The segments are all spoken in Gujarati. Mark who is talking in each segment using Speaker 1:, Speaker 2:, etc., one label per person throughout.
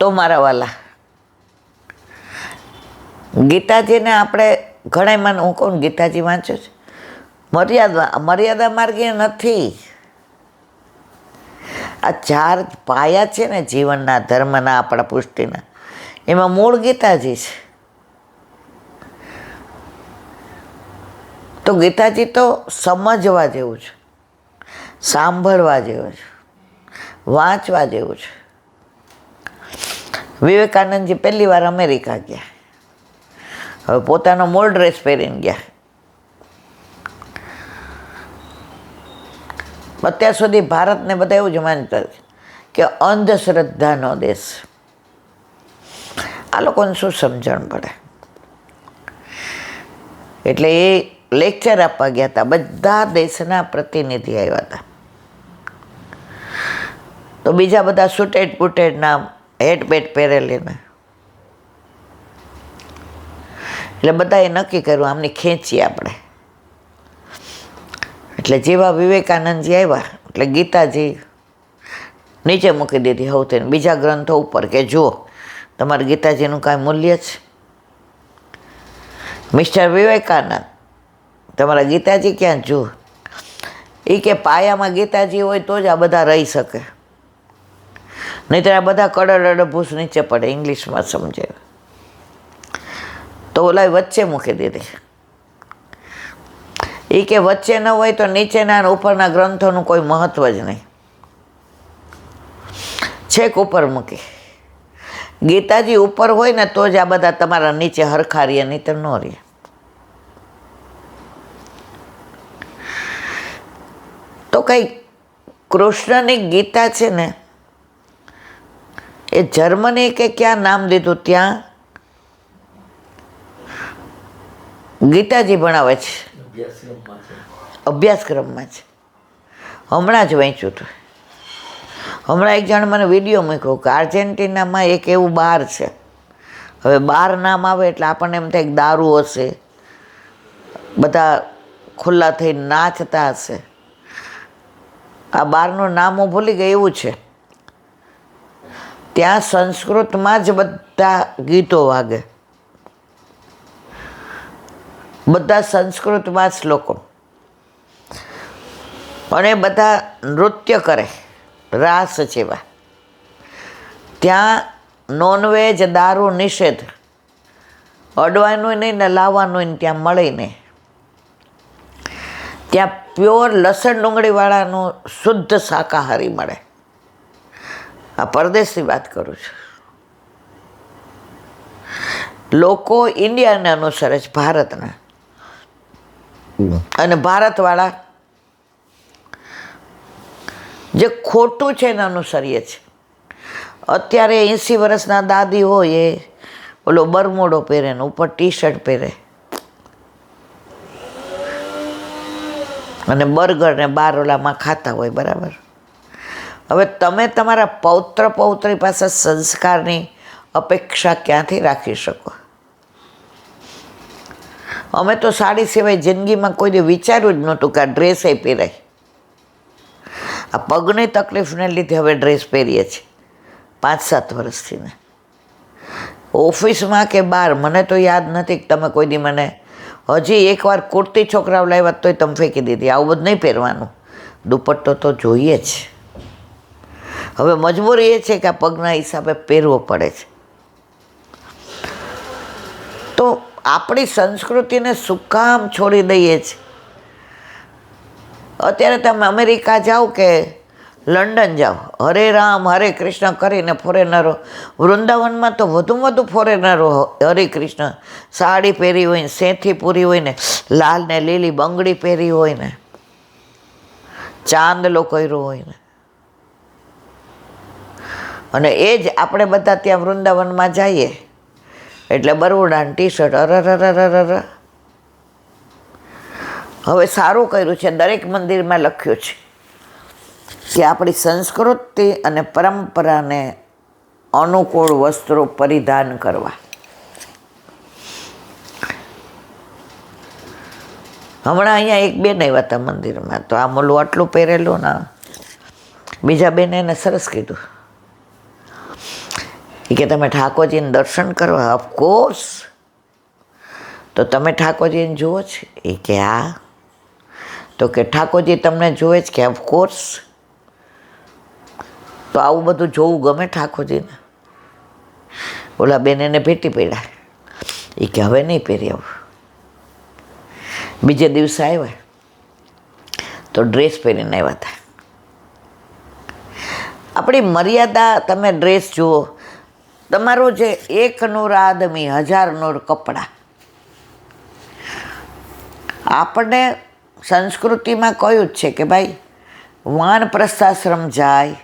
Speaker 1: તો મારા વાલા, ગીતાજીને આપણે ઘણા હું કહું ગીતાજી વાંચો છે, મર્યાદા માર્ગે નથી. આ 4 પાયા છે ને જીવનના, ધર્મના, આપણા પુષ્ટિના, એમાં મૂળ ગીતાજી છે. તો ગીતાજી તો સમજવા જેવું છે, સાંભળવા જેવું છે, વાંચવા જેવું છે. વિવેકાનંદજી પહેલી વાર અમેરિકા ગયા, હવે પોતાનો મૂળ ડ્રેસ પહેરીને ગયા. અત્યાર સુધી ભારતને બધા એવું જ માનતા કે અંધશ્રદ્ધાનો દેશ. આ લોકોને શું સમજણ પડે? એટલે એ લેક્ચર આપવા ગયા હતા, બધા દેશના પ્રતિનિધિ આવ્યા હતા. તો બીજા બધા સુટેડ પુટેડના હેટ બેટ પહેરેલીને, એટલે બધાએ નક્કી કર્યું આમની ખેંચીએ આપણે. એટલે જેવા વિવેકાનંદજી આવ્યા એટલે ગીતાજી નીચે મૂકી દીધી સૌથી, બીજા ગ્રંથો ઉપર, કે જુઓ તમારે ગીતાજીનું કાંઈ મૂલ્ય છે? મિસ્ટર વિવેકાનંદ, તમારા ગીતાજી ક્યાં જુઓ? એ કે પાયામાં ગીતાજી હોય તો જ આ બધા રહી શકે, નહીંતર આ બધા કડડ ભૂસ નીચે પડે. ઇંગ્લિશમાં સમજે તો ઓલા વચ્ચે મૂકી દીધી. એ કે વચ્ચે ન હોય તો નીચેના અને ઉપરના ગ્રંથોનું કોઈ મહત્વ જ નહીં, છેક ઉપર મૂકી. ગીતાજી ઉપર હોય ને તો જ આ બધા તમારા નીચે હરખા રહીએ, નહીંતર ન રહીએ. તો કંઈ કૃષ્ણની ગીતા છે ને, એ જર્મની કે ક્યાં નામ દીધું, ત્યાં ગીતાજી ભણાવે છે, અભ્યાસક્રમમાં છે. હમણાં જ વાંચ્યું હતું. હમણાં એક જણ મને વિડીયો મૂક્યો કે આર્જેન્ટિનામાં એક એવું બાર છે. હવે બાર નામ આવે એટલે આપણને એમ થાય દારૂ હશે, બધા ખુલ્લા થઈને નાચતા હશે. આ બારનું નામ હું ભૂલી ગઈ, એવું છે. ત્યાં સંસ્કૃતમાં જ બધા ગીતો વાગે, બધા સંસ્કૃતમાં જ લોકો, અને બધા નૃત્ય કરે રાસ જેવા. ત્યાં નોનવેજ, દારૂ નિષેધ, અડવાનું નહીં ને લાવવાનું ત્યાં મળે નહીં. ત્યાં પ્યોર લસણ ડુંગળીવાળાનું શુદ્ધ શાકાહારી મળે. આ પરદેશની વાત કરું છું. લોકો ઇન્ડિયાને અનુસરે છે, ભારતના, અને ભારતવાળા જે ખોટું છે એને અનુસરીએ છે. અત્યારે 80 વર્ષના દાદી હોય એ ઓલો બરમોડો પહેરે ને ઉપર ટી શર્ટ પહેરે અને બર્ગર ને બાર ઓલામાં ખાતા હોય, બરાબર. હવે તમે તમારા પૌત્ર પૌત્રી પાસે સંસ્કારની અપેક્ષા ક્યાંથી રાખી શકો? અમે તો સાડી સિવાય જિંદગીમાં કોઈ દી વિચાર્યું જ નહોતું કે આ ડ્રેસ એ પહેરાય. આ પગની તકલીફને લીધે હવે ડ્રેસ પહેરીએ છીએ 5-7 વર્ષથી ને. ઓફિસમાં કે બહાર મને તો યાદ નથી કે તમે કોઈ દી મને, હજી એકવાર કુર્તી છોકરાઓ લાવ્યા તોય તમે ફેંકી દીધી. આવું બધું નહીં પહેરવાનું, દુપટ્ટો તો જોઈએ જ. હવે મજબૂરી એ છે કે આ પગના હિસાબે પહેરવો પડે છે. તો આપણી સંસ્કૃતિને શું કામ છોડી દઈએ છીએ? અત્યારે તમે અમેરિકા જાઓ કે લંડન જાઓ, હરે રામ હરે કૃષ્ણ કરીને ફોરેનરો, વૃંદાવનમાં તો વધુમાં વધુ ફોરેનરો હરે કૃષ્ણ સાડી પહેરી હોય ને, સેથી પૂરી હોય ને, લાલ ને લીલી બંગડી પહેરી હોય ને, ચાંદલો કર્યો હોય ને. અને એ જ આપણે બધા ત્યાં વૃંદાવનમાં જઈએ એટલે બરોડાની ટી શર્ટ, અરર. હવે સારું કર્યું છે, દરેક મંદિરમાં લખ્યું છે કે આપણી સંસ્કૃતિ અને પરંપરાને અનુકૂળ વસ્ત્રો પરિધાન કરવા. હમણાં અહીંયા એક બેન આવ્યા હતા મંદિરમાં, તો આ મોલું આટલું પહેરેલું ને, બીજા બેને એને સરસ કીધું એ કે તમે ઠાકોરજીને દર્શન કરવા? ઓફકોર્સ. તો તમે ઠાકોરજીને જુઓ છો? એ કે હા. તો કે ઠાકોરજી તમને જુએ છે? કે ઓફકોર્સ. તો આવું બધું જોવું ગમે ઠાકોરજીને? ઓલા બેન એને ભેટી પડ્યા. એ કે હવે નહીં પહેરી આવું. બીજે દિવસે આવ્યા તો ડ્રેસ પહેરીને આવ્યા હતા. આપણી મર્યાદા, તમે ડ્રેસ જુઓ. તમારો જે 1 નૂર આદમી 1000 નૂર કપડાં. આપણને સંસ્કૃતિમાં કહ્યું જ છે કે ભાઈ વાનપ્રસ્થાશ્રમ જાય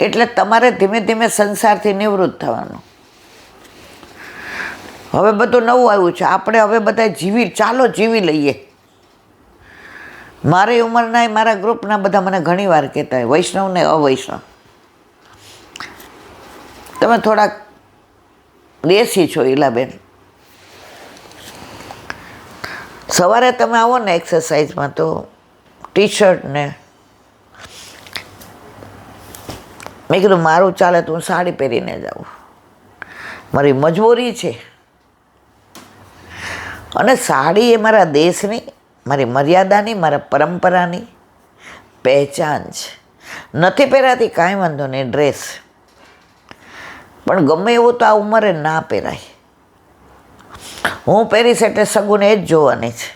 Speaker 1: એટલે તમારે ધીમે ધીમે સંસારથી નિવૃત્ત થવાનું. હવે બધું નવું આવ્યું છે. આપણે હવે બધા ચાલો જીવી લઈએ. મારી ઉંમરના મારા ગ્રુપના બધા મને ઘણી વાર કહેતા હોય, વૈષ્ણવ ને અવૈષ્ણવ, તમે થોડાક દેશી છો ઈલાબેન. સવારે તમે આવો ને એક્સરસાઇઝમાં તો ટી-શર્ટ ને, મેં કીધું મારું ચાલે તો હું સાડી પહેરીને જાઉં, મારી મજબૂરી છે. અને સાડી એ મારા દેશની, મારી મર્યાદાની, મારા પરંપરાની પહેચાન છે. નથી પહેરાતી કાંઈ વાંધો નહીં, ડ્રેસ, પણ ગમે એવું તો આ ઉંમરે ના પહેરાય. હું પહેરીશ એટલે સગુને એ જ જોવાની છે.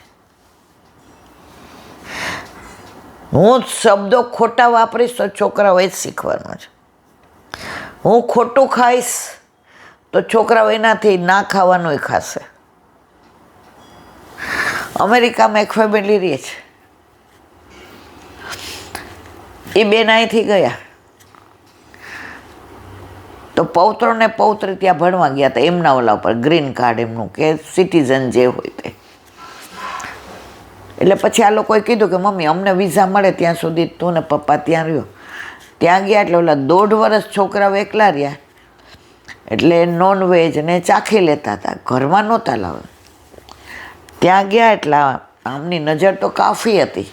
Speaker 1: હું શબ્દો ખોટા વાપરીશ તો છોકરાઓ એ જ શીખવાનું છે. હું ખોટું ખાઈશ તો છોકરાઓ એનાથી ના ખાવાનું ખાશે. અમેરિકામાં એક ફેમિલી રહે છે. એ બેન અહીંથી ગયા તો પૌત્રો ને પૌત્રી ત્યાં ભણવા ગયા હતા એમના ઓલા પર, ગ્રીન કાર્ડ એમનું, કે સિટીઝન જે હોય તે. એટલે પછી આ લોકોએ કીધું કે મમ્મી અમને વિઝા મળે ત્યાં સુધી તું ને પપ્પા ત્યાં રહ્યો. ત્યાં ગયા એટલે ઓલા 1.5 વર્ષ છોકરાઓ એકલા રહ્યા. એટલે નોનવેજ ને ચાખી લેતા હતા, ઘરમાં નહોતા લાવે. ત્યાં ગયા એટલે આમની નજર તો કાફી હતી.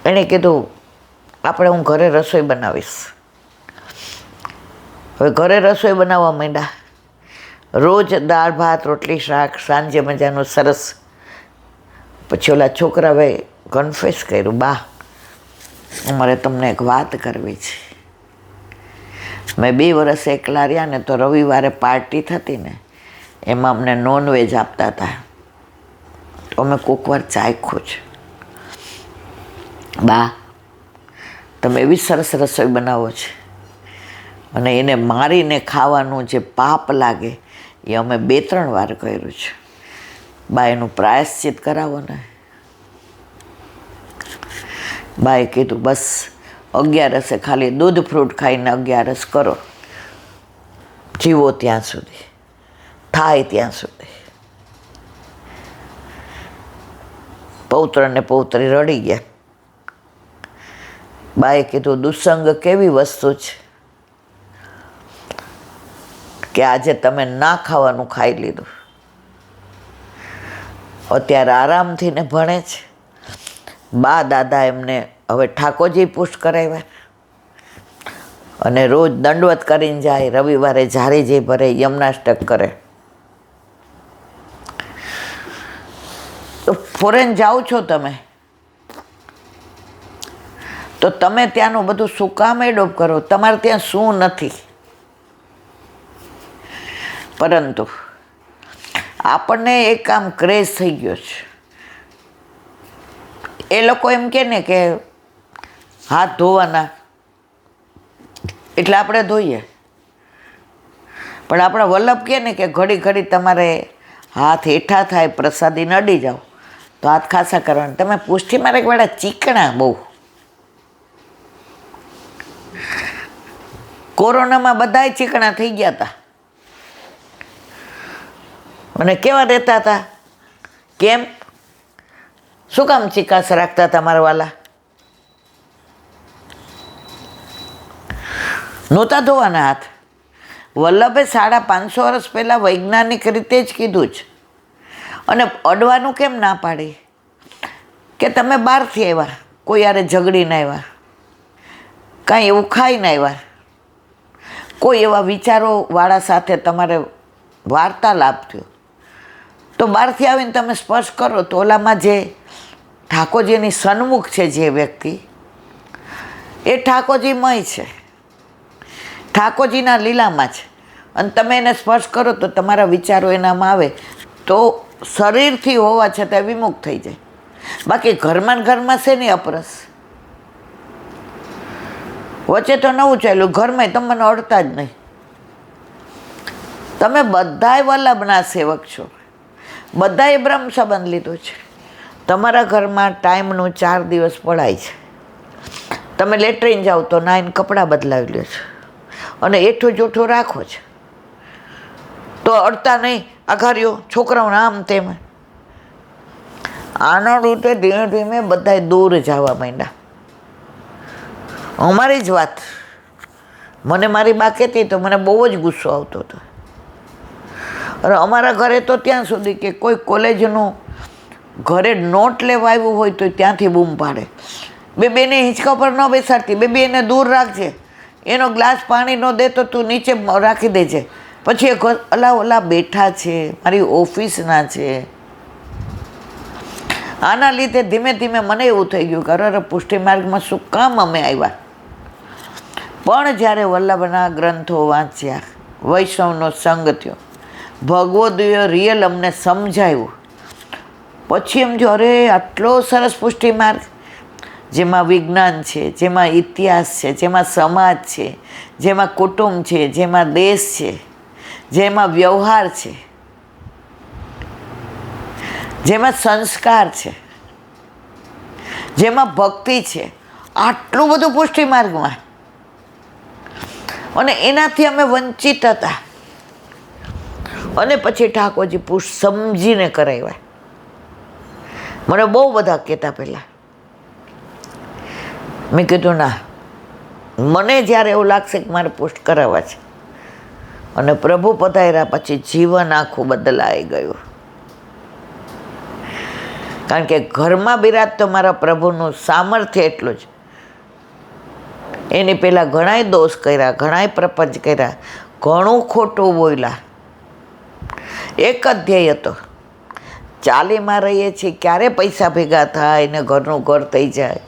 Speaker 1: એણે કીધું આપણે હું ઘરે રસોઈ બનાવીશ. હવે ઘરે રસોઈ બનાવવા માંડ્યા. રોજ દાળ ભાત રોટલી શાક, સાંજે મજાનું સરસ. પછી ઓલા છોકરાએ કન્ફેસ કર્યું, બા અમારે તમને એક વાત કરવી છે. મેં 2 વર્ષ એકલા રહ્યા ને તો રવિવારે પાર્ટી થતી ને એમાં અમને નોનવેજ આપતા હતા, તો અમે કોક વાર ચાખ્યું છે. બા તમે એવી સરસ રસોઈ બનાવો છે અને એને મારીને ખાવાનું જે પાપ લાગે એ અમે 2-3 વાર કર્યું છે. બા એનું પ્રાયશ્ચિત કરાવો ને. બાએ કીધું બસ 11 ખાલી દૂધ ફ્રૂટ ખાઈને 11 કરો, જીવો ત્યાં સુધી, થાય ત્યાં સુધી. પૌત્ર ને પૌત્રી રડી ગયા. બાએ કીધું દુસંગ કેવી વસ્તુ છે કે આજે તમે ના ખાવાનું ખાઈ લીધું. અત્યારે આરામથી ને ભણે છે. બા દાદા એમને હવે ઠાકોરજી પુષ્ટ કરાવ્યા અને રોજ દંડવત કરીને જાય, રવિવારે ઝારીજી ભરે, યમનાષ્ટક કરે. તો ફોરેન જાઓ છો તમે તો તમે ત્યાંનું બધું શું કામ એડોપ્ટ કરો? તમારે ત્યાં શું નથી? પરંતુ આપણને એક આમ ક્રેઝ થઈ ગયો છે. એ લોકો એમ કહે ને કે હાથ ધોવાના એટલે આપણે ધોઈએ, પણ આપણા વલ્લભ કહે ને કે ઘડી ઘડી તમારે હાથ હેઠા થાય, પ્રસાદી નડી જાઓ તો હાથ ખાસા કરવાના. તમે પુષ્ટિ માર્ગવાળા ચીકણા બહુ. કોરોનામાં બધાય ચીકણા થઈ ગયા હતા અને કેવા રહેતા હતા? કેમ? શું કામ ચીકાશ રાખતા હતા મારા વાલા? નહોતા ધોવાના હાથ. વલ્લભે 550 વર્ષ પહેલાં વૈજ્ઞાનિક રીતે જ કીધું જ. અને અડવાનું કેમ ના પાડી? કે તમે બહારથી આવ્યા, કોઈ યારે ઝઘડીને આવ્યા, કાંઈ એવું ખાઈને આવ્યા, કોઈ એવા વિચારોવાળા સાથે તમારે વાર્તાલાપ થયો, તો બહારથી આવીને તમે સ્પર્શ કરો તો ઓલામાં જે ઠાકોરજીની સન્મુખ છે જે વ્યક્તિ, એ ઠાકોરજીમય છે, ઠાકોરજીના લીલામાં છે, અને તમે એને સ્પર્શ કરો તો તમારા વિચારો એનામાં આવે તો શરીરથી હોવા છતાં વિમુખ થઈ જાય. બાકી ઘરમાં ને ઘરમાં છે નહીં અપરસ. વચ્ચે તો નવું ચાલ્યું, ઘરમાં તમને અડતા જ નહીં. તમે બધાય વલ્લભના સેવક છો, બધાએ બ્રહ્મ સંબંધ લીધો છે. તમારા ઘરમાં ટાઈમનું 4 દિવસ પડાય છે. તમે લેટ્રિન જાઓ તો નાઈને કપડાં બદલાવી લ્યો છો અને એઠું જૂઠું રાખો છો, તો અડતા નહીં. અઘાર્યો છોકરાઓને આમ તેમ. આના રૂટે ધીમે ધીમે બધા દૂર જવા માંડ્યા. અમારી જ વાત મને મારી બા કહેતી તો મને બહુ જ ગુસ્સો આવતો હતો. અને અમારા ઘરે તો ત્યાં સુધી કે કોઈ કોલેજનું ઘરે નોટ લેવા આવ્યું હોય તો ત્યાંથી બૂમ પાડે, બેને હિંચકા પર ન બેસાડતી, બે એને દૂર રાખજે, એનો ગ્લાસ પાણી ન દે તો તું નીચે રાખી દેજે. પછી એ ઓલા બેઠા છે, મારી ઓફિસના છે. આના લીધે ધીમે ધીમે મને એવું થઈ ગયું કે અરે પુષ્ટિ માર્ગમાં શું કામ અમે આવ્યા. પણ જ્યારે વલ્લભના ગ્રંથો વાંચ્યા, વૈષ્ણવનો સંગ થયો, ભગવદીય રિયલ અમને સમજાયું, પછી એમ થયું અરે આટલો સરસ પુષ્ટિ માર્ગ, જેમાં વિજ્ઞાન છે, જેમાં ઇતિહાસ છે, જેમાં સમાજ છે, જેમાં કુટુંબ છે, જેમાં દેશ છે, જેમાં વ્યવહાર છે, જેમાં સંસ્કાર છે, જેમાં ભક્તિ છે, આટલું બધું પુષ્ટિ માર્ગમાં. અને એનાથી અમે વંચિત હતા. અને પછી ઠાકોરજી સમજીને કરાવ્યા. મને બહુ બધા કહેતા પહેલાં. મેં કીધું ના, મને જ્યારે એવું લાગશે કે મારે પુષ્ટ કરાવવા છે, અને પ્રભુ પધાર્યા પછી જીવન આખું બદલાઈ ગયું. કારણ કે ઘરમાં બિરાજતો મારા પ્રભુનું સામર્થ્ય એટલું જ. એની પહેલાં ઘણાય દોષ કર્યા, ઘણાય પ્રપંચ કર્યા, ઘણું ખોટું બોલ્યા. એક જ ધ્યેય હતો, ચાલીમાં રહીએ છીએ, ક્યારે પૈસા ભેગા થાય ને ઘરનું ઘર થઈ જાય.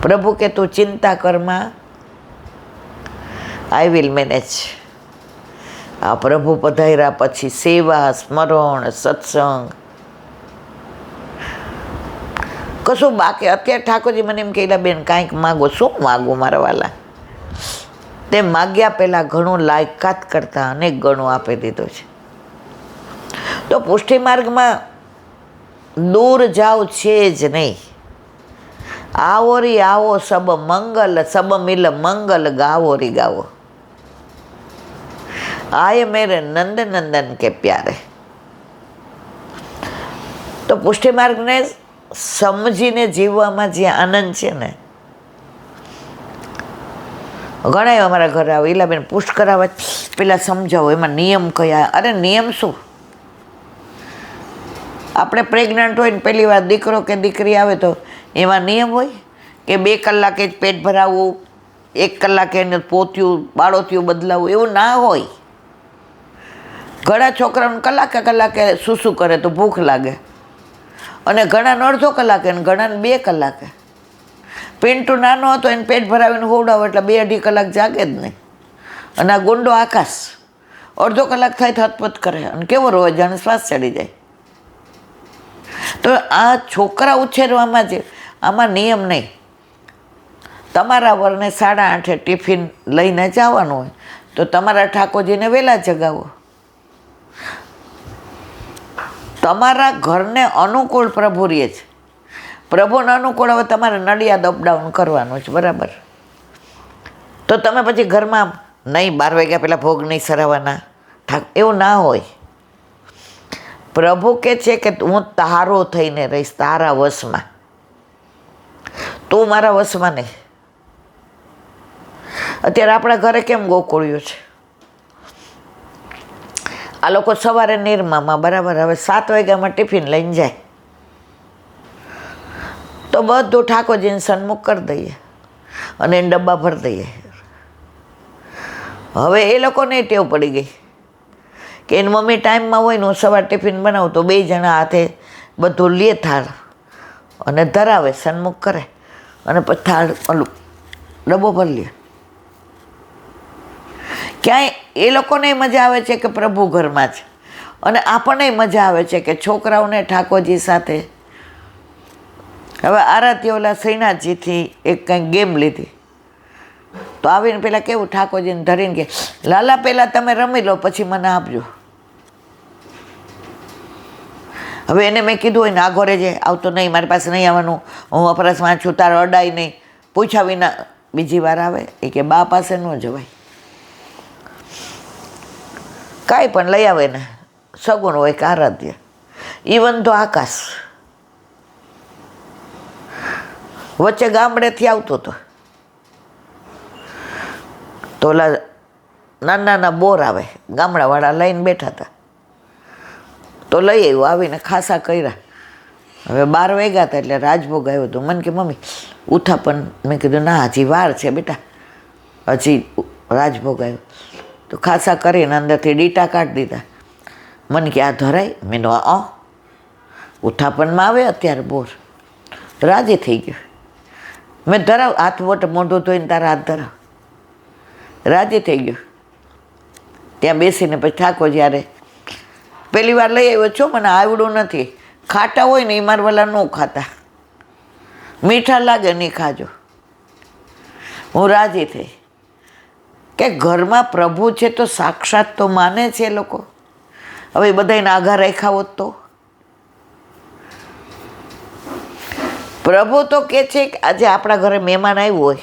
Speaker 1: પ્રભુ કે તું ચિંતા કરમાં, આઈ વિલ મેનેજ. આ પ્રભુ પધાર્યા પછી સેવા, સ્મરણ, સત્સંગ કશું બાકી. અત્યારે ઠાકોરજી મને એમ કહેલા બેન કાંઈક માગો. શું માગું મારા વાલા? તે માગ્યા પહેલાં ઘણું લાયકાત કરતાં અનેક ગણું આપી દીધું છે. તો પુષ્ટિ માર્ગમાં દૂર જાઓ છે જ નહીં. આવો રી આવો સબ મંગલ, સબ મિલ મંગલ ગાવો રી ગાવો. આય મેરે નંદ નંદન કે પ્યારે. તો પુષ્ટિ માર્ગને સમજીને જીવવામાં જે આનંદ છે ને, ઘણા અમારા ઘરે આવે, ઈલાબેન પુષ્ટ કરાવવા પેલા સમજાવો એમાં નિયમ કયા. અરે નિયમ શું? આપણે પ્રેગ્નન્ટ હોય ને પહેલી વાર દીકરો કે દીકરી આવે તો એમાં નિયમ હોય કે 2 કલાકે જ પેટ ભરાવવું, 1 કલાકે એને પોતિયું બાળોતિયું બદલાવવું, એવું ના હોય. ઘણા છોકરાઓને કલાકે સૂસું કરે તો ભૂખ લાગે, અને ઘણાને અડધો કલાકે ને ઘણાને 2 કલાકે. પિન્ટુ નાનો હતો એને પેટ ભરાવીને હોવડાવો એટલે 2-2.5 કલાક જાગે જ નહીં. અને આ ગુંડો આકાશ અડધો કલાક થાય તો હતપત કરે અને કેવો રોવે જાણે શ્વાસ ચડી જાય. તો આ છોકરા ઉછેરવામાં જ આમાં નિયમ નહીં. તમારા વરને 8:30 ટિફિન લઈને જવાનું હોય તો તમારા ઠાકોરજીને વહેલા જગાવો. તમારા ઘરને અનુકૂળ પ્રભુ રહે છે. પ્રભુને અનુકૂળ હવે તમારે નડિયાદ અપડાઉન કરવાનું છે, બરાબર? તો તમે પછી ઘરમાં નહીં 12 વાગ્યા પહેલાં ભોગ નહીં સરાવવાના, એવું ના હોય. પ્રભુ કહે છે કે હું તારો થઈને રહીશ, તારા વશમાં. તું મારા વશમાં નહીં. અત્યારે આપણા ઘરે કેમ ગોકુળ્યું છે? આ લોકો સવારે નિરમામાં, બરાબર, હવે 7 વાગ્યામાં ટિફિન લઈને જાય. તો બધું ઠાકોરજીને સન્મુખ કરી દઈએ અને એને ડબ્બા ભરી દઈએ. હવે એ લોકોને ટેવ પડી ગઈ કે એની મમ્મી ટાઈમમાં હોય ને હું સવાર ટિફિન બનાવું તો 2 જણા હાથે બધું લે થાળ અને ધરાવે, સન્મુખ કરે અને પછી થાળ ઓલું ડબ્બો ભરી લે. ક્યાંય એ લોકોને મજા આવે છે કે પ્રભુ ઘરમાં છે અને આપણને મજા આવે છે કે છોકરાઓને ઠાકોરજી સાથે. હવે આરાધ્ય ઓલા શ્રીનાથજીથી એક કંઈક ગેમ લીધી તો આવીને પેલા કેવું ઠાકોરજીને ધરીને કે લાલા પહેલાં તમે રમી લો પછી મને આપજો. હવે એને મેં કીધું હોય ને આ ઘરે જે આવતો નહીં, મારી પાસે નહીં આવવાનું, હું અપરસમાં છું, તારો અડાય નહીં, પૂછ્યા વિના બીજી વાર આવે. એ કે બા પાસે ન જવાય, કાંઈ પણ લઈ આવે ને સગુણ હોય કે આરાધ્ય. ઇવન તો આકાશ વચ્ચે ગામડેથી આવતો હતો તો ઓલા નાના નાના બોર આવે ગામડાવાળા લઈને બેઠા હતા તો લઈ આવ્યું, આવીને ખાસા કર્યા. હવે 12 વાગ્યા હતા એટલે રાજભોગ આવ્યો હતો. મને કે મમ્મી ઉથાપન, મેં કીધું ના હજી વાર છે બેટા, હજી રાજભોગ આવ્યો. તો ખાસા કરીને અંદરથી ડીટા કાઢી દીધા. મને કે આ ધરાય? મેં ઉથાપનમાં આવે અત્યારે બોર. રાજી થઈ ગયો. મેં ધરાવ, હાથ વોટ મોઢું ધોઈને તારા હાથ ધરાવ. રાજી થઈ ગયો. ત્યાં બેસીને પછી ઠાકોર જ્યારે પહેલી વાર લઈ આવ્યો છો, મને આવડું નથી, ખાટા હોય ને એ મારા વાલા ન ખાતા, મીઠા લાગે નહીં ખાજો. હું રાજી થઈ કે ઘરમાં પ્રભુ છે તો સાક્ષાત તો માને છે લોકો. હવે બધાને આઘા રાખ્યા હોત તો પ્રભુ તો કે છે કે આજે આપણા ઘરે મહેમાન આવ્યું હોય